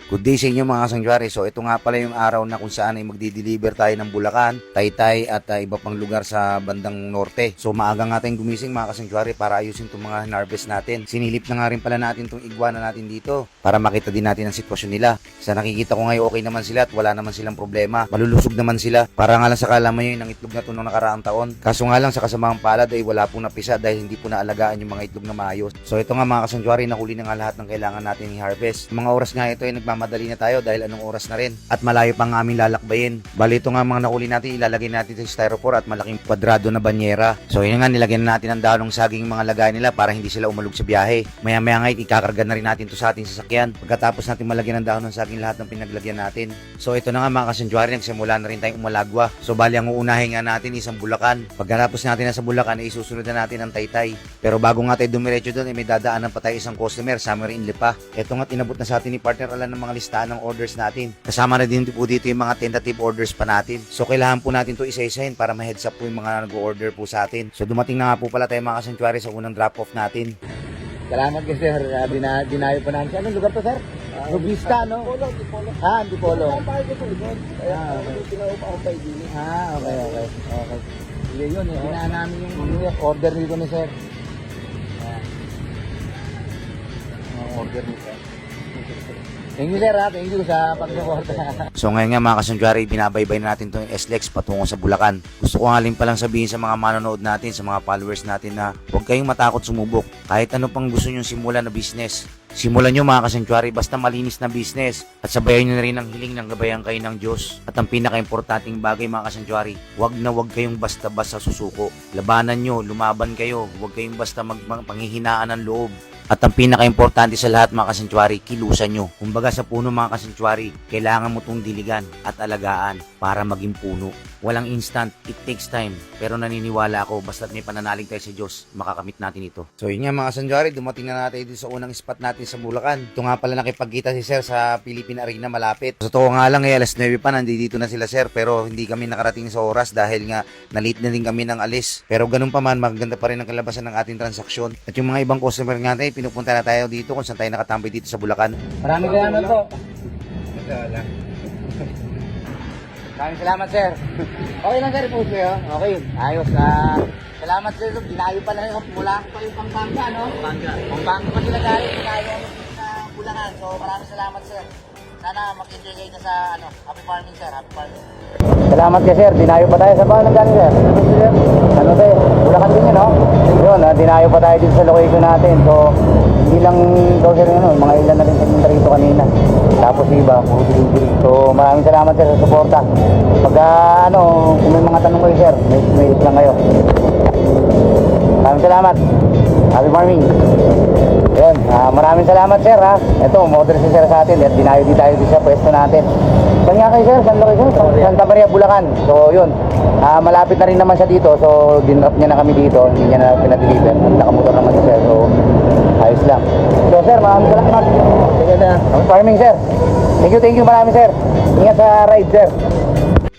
Good day sa inyo mga kasangyari. So ito nga pala yung araw na kung saan ay magdi-deliver tayo ng Bulacan, Taytay at iba pang lugar sa bandang norte. So maaga nga tayong gumising mga kasangyari para ayusin itong mga harvest natin. Sinilip na nga rin pala natin itong iguana natin dito para makita din natin ang sitwasyon nila. Sa nakikita ko ngayon okay naman sila at wala naman silang problema. Malulusog naman sila. Para nga lang sa kalaman yun ng itlog na ito nung nakaraang taon. Kaso nga lang sa kasamang palad ay wala pong napisa dahil hindi po naalagaan yung mga itlog na maayos. So ito nga mga kasangyari, nahuli na nga lahat ng kailangan natin i-harvest. Mga oras nga ito ay nagmamadali na tayo dahil anong oras na rin at malayo pang aming lalakbayin. Bali ito nga mga nahuli natin, ilalagay natin sa styrofoam at malaking kwadrado na banyera. So yun nga, nilagyan na natin ang dahon ng saging mga lagay nila para hindi sila umalog sa biyahe. Maya maya nga ikakarga na rin natin to sa ating sasakyan pagkatapos natin malagyan ng dahon ng saging lahat ng pinaglagyan natin. So ito na nga mga kasangyari, nagsimula na rin tayong umalagwa. So bali ang uunahin nga natin isang Bulacan. Pagkatapos natin na sa Bulacan ay isusunod na natin ang Taytay. Pero bago nga tayo dumiretso doon ay may dadaanan pa tayo isang customer, Summer in Lipa. Ito nga inabot na sa atin ni partner Alan ng mga listahan ng orders natin. Kasama na din po dito yung mga tentative orders pa natin. So kailangan po natin to isa-isahin para ma-heads up po yung mga nag-order po sa atin. So dumating na nga po pala tayo mga kasangyari sa unang drop-off natin. Salamat kayo sir, dinayo pa namin. Anong lugar to sir? Rubista, no? Antipolo. Antipolo. Okay. Yun, hinaan namin yung order nito ni sir. Order ni sir. Thank you sir, thank you sa pag-order. So ngayon nga mga kasangyari, binabaybay na natin itong SLEX patungo sa Bulacan. Gusto ko nga rin palang sabihin sa mga manonood natin, sa mga followers natin na huwag kayong matakot sumubok. Kahit ano pang gusto nyo simulan na business. Simulan nyo mga kasangyari basta malinis na business at sabayan nyo na rin ang hiling ng gabayan kayo ng Diyos. At ang pinaka-importanting bagay mga kasangyari, huwag kayong basta-basta susuko. Labanan nyo, lumaban kayo, huwag kayong basta panghihinaan ng loob. At ang pinaka-importante sa lahat mga kasangyari, kilusan nyo. Kumbaga sa puno mga kasangyari, kailangan mo itong diligan at alagaan para maging puno. Walang instant, it takes time. Pero naniniwala ako, basta't may pananalig tayo sa Diyos, makakamit natin ito. So yun nga mga kasangyari, dumating na natin dito sa unang spot natin sa Bulacan. Ito nga pala nakipagkita si Sir sa Philippine Arena malapit. Sa totoo nga lang alas 9 pa, nandito na sila Sir, pero hindi kami nakarating sa oras dahil nga na-late na din kami ng alis. Pero ganun pa man, maganda pa rin ang kalabasan ng ating transaksyon. At yung mga ibang customer nga tayo, pinupunta na tayo dito kung saan tayo nakatambay dito sa Bulacan. Maraming salamat po. Maraming salamat sir. Okay lang sir po sir. Okay, ayos. Salamat sir. Dinayo pala yung mula pa yung Pampanga, no? Pampanga pa sila galing. Dinayo sa Bulacan. So maraming salamat sir. Sana mag-enjoy kayo sa happy farming sir. Happy farming. Salamat kayo sir. Dinayo pa tayo sa bahan ng galing sir. Ano sir? Bulacan din yun, no? Yun, dinayo pa tayo dito sa location natin. So hindi lang daw sir mga ilan na rin sa rito kanina. Tapos iba, puro delivery. So maraming salamat sir sa suporta. Pag kung may mga tanong kayo sir, may lang kayo. Maraming salamat. Happy farming. Yun, maraming salamat sir ha. Ito, model si sir sa atin at dinayo di tayo sa pwesto natin. Saan nga kayo sir? Saan location? Santa Maria, Bulacan. So yun, malapit na rin naman siya dito. So dinrap niya na kami dito. Hindi niya na pinadeliver. Nakamotor naman si sir. So ayos lang. So sir, maraming salamat. Happy farming sir. Thank you maraming sir. Ingat sa ride sir.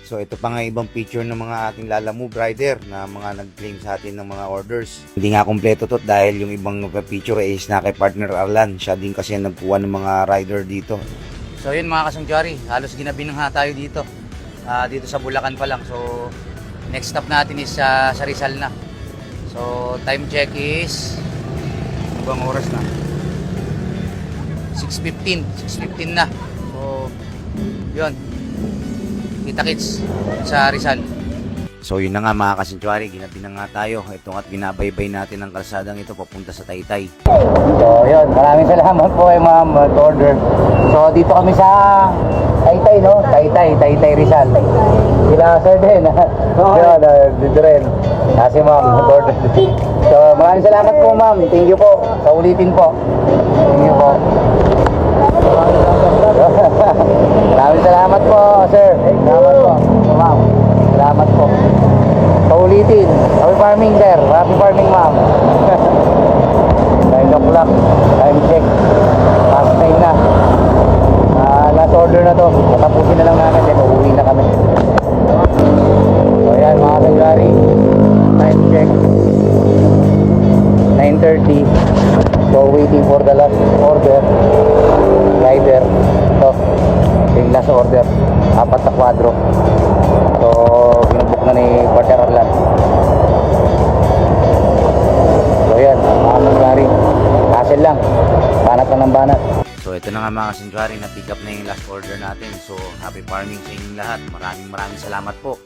So ito pa nga ibang picture ng mga ating Lala Move rider na mga nag-claim sa atin ng mga orders. Hindi nga kompleto to dahil yung ibang picture is na kay partner Arlan. Siya din kasi nagkuha ng mga rider dito. So yun mga kasangyari, halos ginabi na nga tayo dito. Dito sa Bulacan pa lang. So next stop natin is sa Rizal na. So time check is ibang oras na. 6:15 na. So yun. Kita-kits sa Rizal. So yun na nga mga kasangyari, ginabi na nga tayo. Ito nga't binabaybay natin ang kalsadang ito papunta sa Taytay. So yun, maraming salamat po kay ma'am order. So dito kami sa Taytay, no? Taytay Rizal. Sila sir din. Yun, dito rin. Kasi ma'am order. So maraming salamat po ma'am. Thank you po. Sa ulitin po. Thank you po. Maraming salamat po, sir. Salamat po, ma'am. Salamat po. Paulitin. Happy farming, sir. Happy farming, ma'am. 9 o'clock. Time check. Past 9 na. Last order na to. Tatapusin na lang namin. Then uuwi na kami. So, yan, mga kasangyari. Time check. 9:30. So, waiting for the last order. ito na nga mga kasensyari, na pick up na yung last order natin. So happy farming sa inyong lahat. Maraming salamat po.